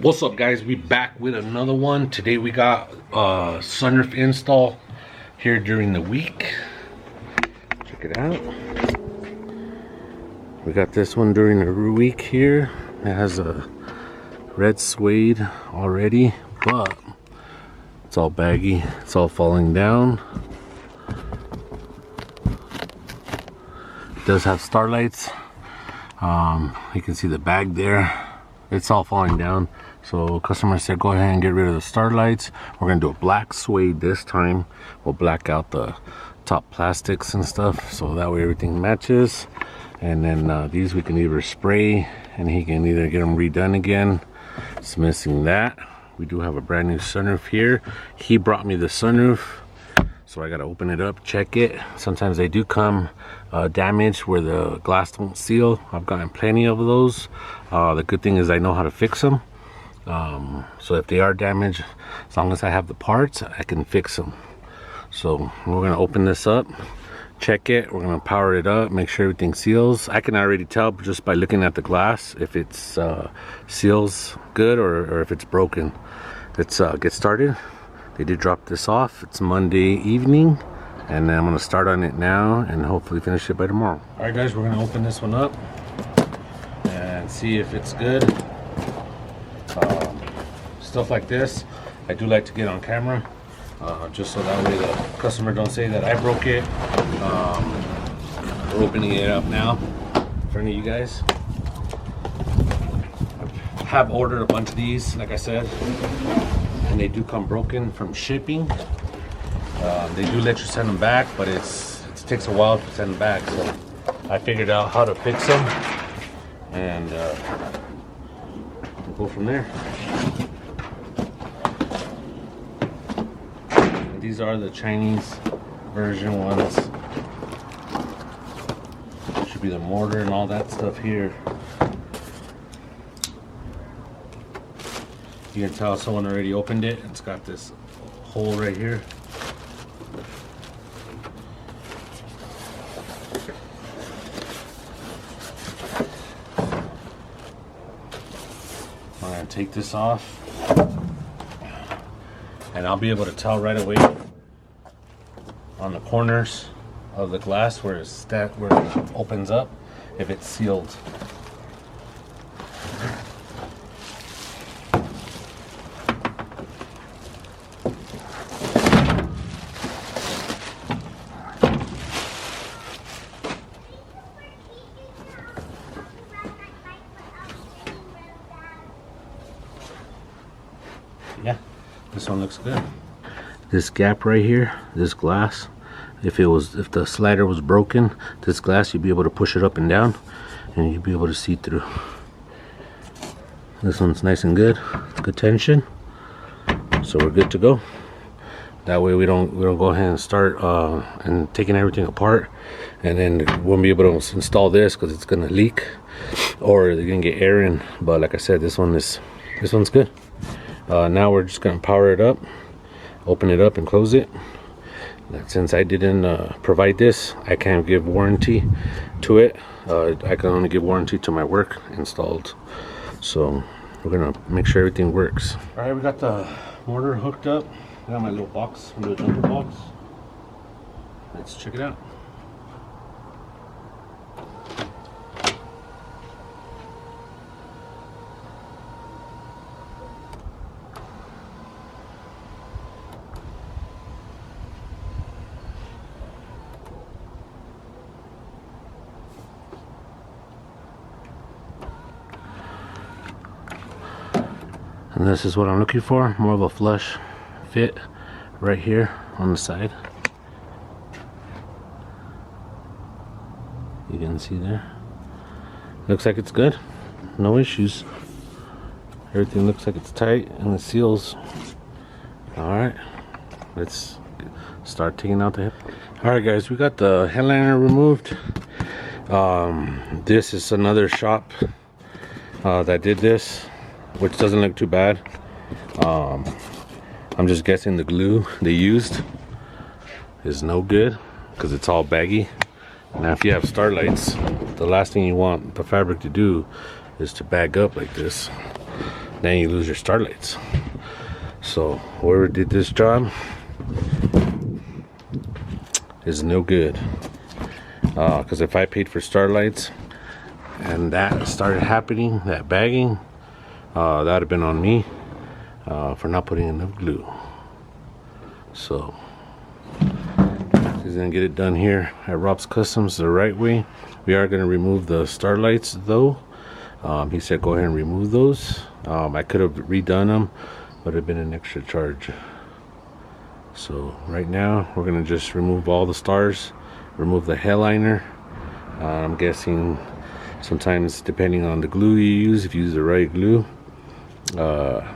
What's up, guys? We back with another one. Today we got sunroof install here during the week. Check it out. We got this one during the week here. It has a red suede already, but it's all baggy. It's all falling down. It does have starlights. You can see the bag there. It's all falling down. So customer said go ahead and get rid of the starlights. We're gonna do a black suede this time. We'll black out the top plastics and stuff, so that way everything matches. And then these we can either spray, and he can either get them redone again. It's missing that. We do have a brand new sunroof here. He brought me the sunroof, so I gotta open it up, check it. Sometimes they do come damaged where the glass won't seal. I've gotten plenty of those. The good thing is I know how to fix them. So if they are damaged, as long as I have the parts, I can fix them. So we're gonna open this up, check it. We're gonna power it up, make sure everything seals. I can already tell just by looking at the glass if it's seals good or if it's broken. Let's get started. They did drop this off. It's Monday evening, and I'm gonna start on it now and hopefully finish it by tomorrow. All right, guys, we're gonna open this one up and see if it's good. Stuff like this, I do like to get on camera, just so that way the customer don't say that I broke it. We're opening it up now in front of you guys. I have ordered a bunch of these, like I said, and they do come broken from shipping. They do let you send them back, but it takes a while to send them back. So I figured out how to fix them, and we'll go from there. These are the Chinese version ones. Should be the mortar and all that stuff here. You can tell someone already opened it. It's got this hole right here. I'm gonna take this off, and I'll be able to tell right away on the corners of the glass where where it opens up if it's sealed. Yeah, this one looks good. This gap right here, this glass, if the slider was broken, this glass, you'd be able to push it up and down and you'd be able to see through. This one's nice and good. It's good tension, so we're good to go. That way we don't go ahead and start and taking everything apart, and then we won't be able to install this because it's gonna leak or they're gonna get air in. But like I said, this one's good. Now we're just gonna power it up, open it up and close it. Since I didn't provide this, I can't give warranty to it. I can only give warranty to my work installed. So we're gonna make sure everything works. All right, we got the mortar hooked up. I got my little box, my little jumper box. Let's check it out. And this is what I'm looking for, more of a flush fit right here on the side. You can see there. Looks like it's good, no issues. Everything looks like it's tight and the seals. All right, let's start taking out the hip. All right, guys, we got the headliner removed. This is another shop that did this, which doesn't look too bad. I'm just guessing the glue they used is no good because it's all baggy. Now if you have starlights, the last thing you want the fabric to do is to bag up like this. Then you lose your starlights. So whoever did this job is no good. Because if I paid for starlights and that started happening, that bagging, that would have been on me for not putting enough glue. So he's gonna get it done here at Rob's Customs the right way. We are gonna remove the starlights though. He said go ahead and remove those. I could have redone them, but it'd been an extra charge. So right now we're gonna just remove all the stars, remove the headliner. I'm guessing sometimes depending on the glue you use, if you use the right glue,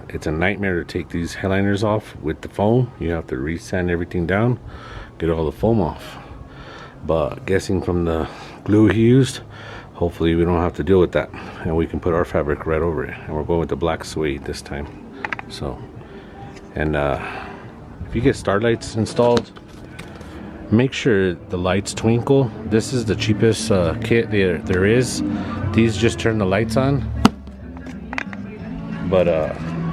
it's a nightmare to take these headliners off with the foam. You have to resand everything down, get all the foam off. But guessing from the glue he used, hopefully we don't have to deal with that, and we can put our fabric right over it. And we're going with the black suede this time. So, and if you get starlights installed, make sure the lights twinkle. This is the cheapest kit there is. These just turn the lights on, but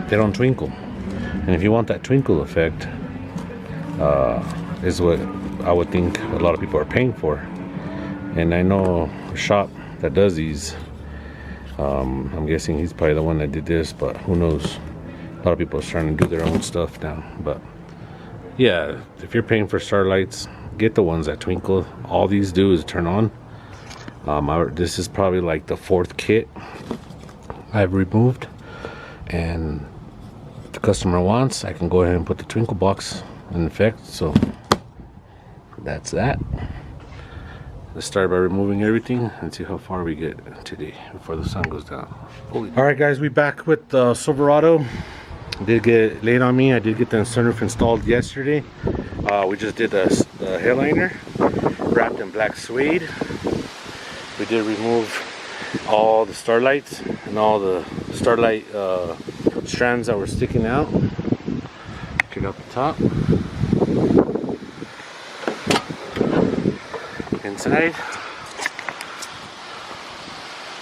they don't twinkle. And if you want that twinkle effect, is what I would think a lot of people are paying for. And I know a shop that does these. I'm guessing he's probably the one that did this, but who knows? A lot of people are starting to do their own stuff now. But yeah, if you're paying for starlights, get the ones that twinkle. All these do is turn on. This is probably like the 4th kit I've removed, and if the customer wants, I can go ahead and put the twinkle box in effect. So that's that. Let's start by removing everything and see how far we get today before the sun goes down. All right guys, we back with the Silverado. Did get late on me. I did get the sunroof installed yesterday. We just did the headliner wrapped in black suede. We did remove all the starlights and all the starlight strands that were sticking out. Check out the top. Inside,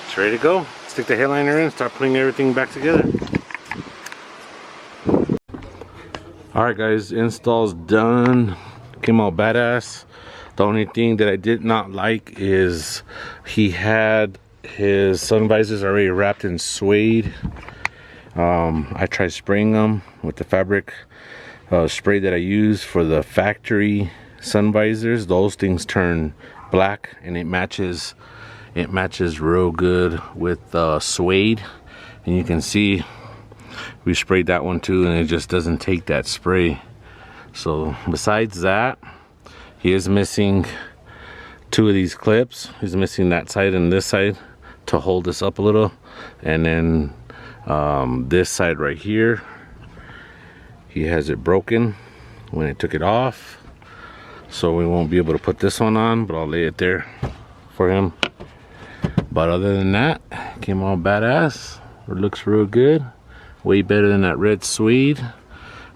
it's ready to go. Stick the headliner in, start putting everything back together. Alright guys, install's done. Came out badass. The only thing that I did not like is he had his sun visors already wrapped in suede. I tried spraying them with the fabric spray that I use for the factory sun visors. Those things turn black, and it matches real good with suede. And you can see we sprayed that one too, and it just doesn't take that spray. So besides that, he is missing 2 of these clips. He's missing that side and this side to hold this up a little, and then this side right here, he has it broken when I took it off, so we won't be able to put this one on, but I'll lay it there for him. But other than that, came all badass. It looks real good, way better than that red suede.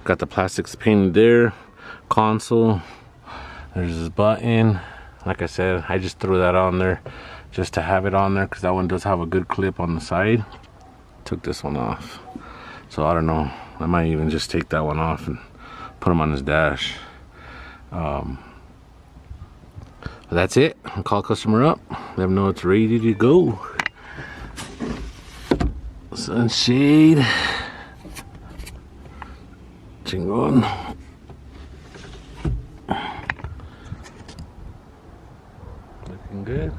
Got the plastics painted there, console, there's his button. Like I said, I just threw that on there just to have it on there, because that one does have a good clip on the side. Took this one off, so I don't know, I might even just take that one off and put him on his dash. But that's it. I'll call customer up, let them know it's ready to go. Sunshade, chingon. Looking good.